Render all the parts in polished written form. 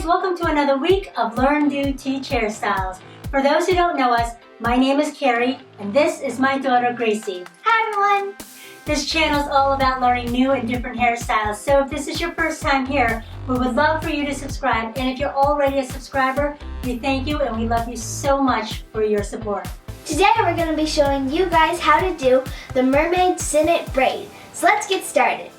guys, welcome to another week of Learn, Do, Teach Hairstyles. For those who don't know us, my name is Carrie and this is my daughter Gracie. Hi everyone! This channel is all about learning new and different hairstyles, so if this is your first time here, we would love for you to subscribe, and if you're already a subscriber, we thank you and we love you so much for your support. Today we're going to be showing you guys how to do the Mermaid Sinnet Braid. So let's get started.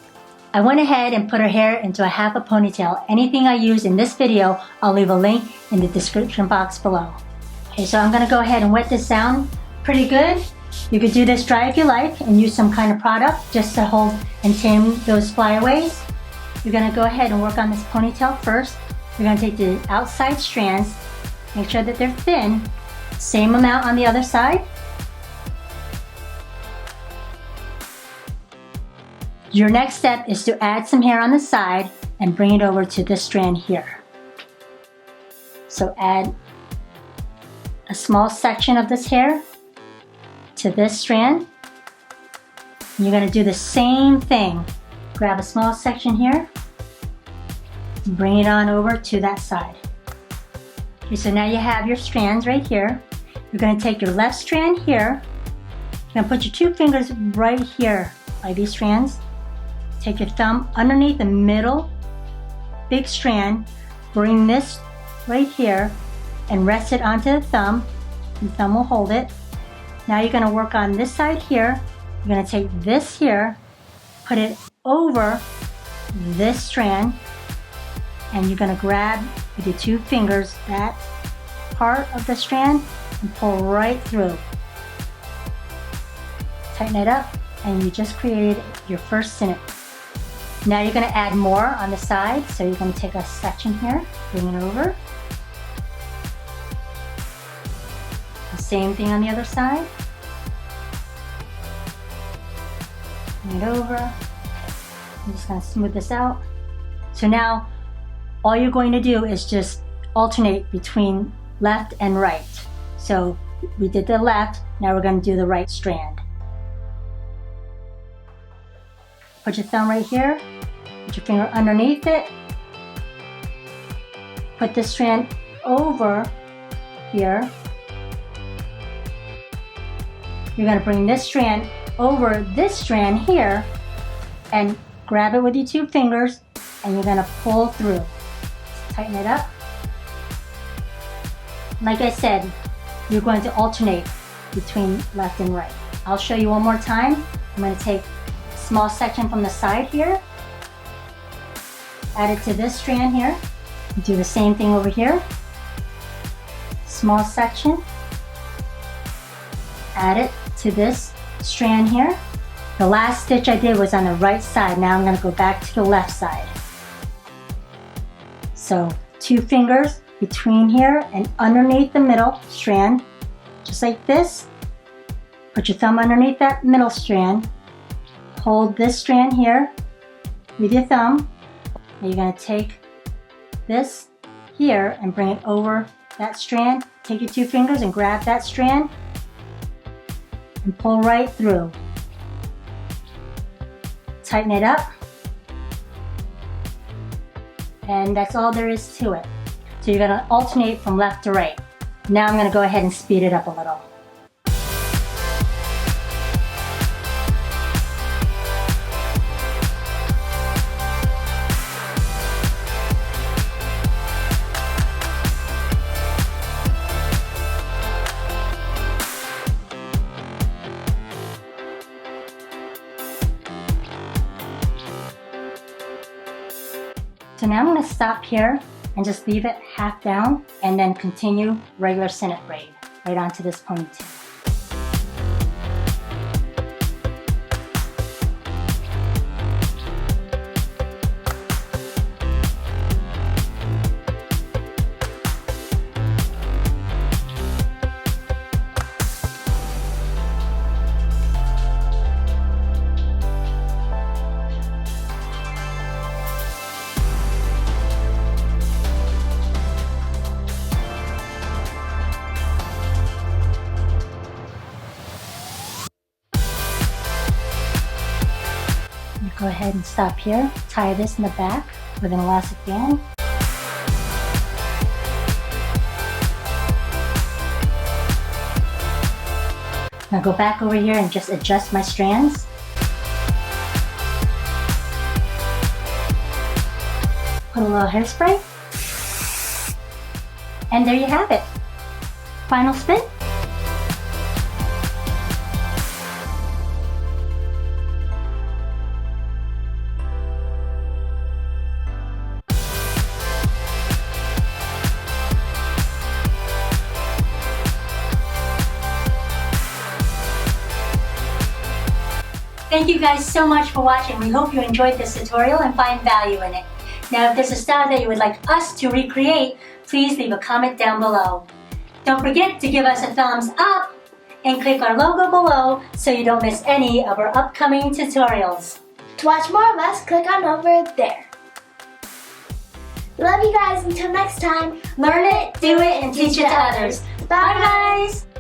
I went ahead and put her hair into a half a ponytail. Anything I use in this video, I'll leave a link in the description box below. Okay, so I'm going to go ahead and wet this down pretty good. You could do this dry if you like and use some kind of product just to hold and tame those flyaways. You're going to go ahead and work on this ponytail first. You're going to take the outside strands, make sure that they're thin, same amount on the other side. Your next step is to add some hair on the side and bring it over to this strand here. So add a small section of this hair to this strand. You're going to do the same thing. Grab a small section here, bring it on over to that side. Okay, so now you have your strands right here. You're going to take your left strand here. You're going to put your two fingers right here by these strands. Take your thumb underneath the middle big strand, bring this right here and rest it onto the thumb. The thumb will hold it. Now you're going to work on this side here. You're going to take this here, put it over this strand, and you're going to grab with your two fingers that part of the strand and pull right through. Tighten it up and you just created your first sinnet. Now you're going to add more on the side, so you're going to take a section here, bring it over. The same thing on the other side. Bring it over. I'm just going to smooth this out. So now all you're going to do is just alternate between left and right. So we did the left, now we're going to do the right strand. Put your thumb right here, put your finger underneath it, put this strand over here. You're going to bring this strand over this strand here and grab it with your two fingers and you're going to pull through. Tighten it up. Like I said, you're going to alternate between left and right. I'll show you one more time. I'm going to take small section from the side here, add it to this strand here, do the same thing over here, small section, add it to this strand here. The last stitch I did was on the right side. Now I'm going to go back to the left side. So two fingers between here and underneath the middle strand, just like this. Put your thumb underneath that middle strand. Hold this strand here with your thumb. And you're going to take this here and bring it over that strand. Take your two fingers and grab that strand and pull right through. Tighten it up. And that's all there is to it. So you're going to alternate from left to right. Now I'm going to go ahead and speed it up a little. So now I'm going to stop here and just leave it half down and then continue regular sinnet braid right onto this ponytail. Go ahead and stop here, tie this in the back with an elastic band. Now go back over here and just adjust my strands. Put a little hairspray. And there you have it. Final spin. Thank you guys so much for watching. We hope you enjoyed this tutorial and find value in it. Now, if there's a style that you would like us to recreate, please leave a comment down below. Don't forget to give us a thumbs up and click our logo below so you don't miss any of our upcoming tutorials. To watch more of us, click on over there. Love you guys. Until next time, Learn it, do it, and teach it to others. Bye guys!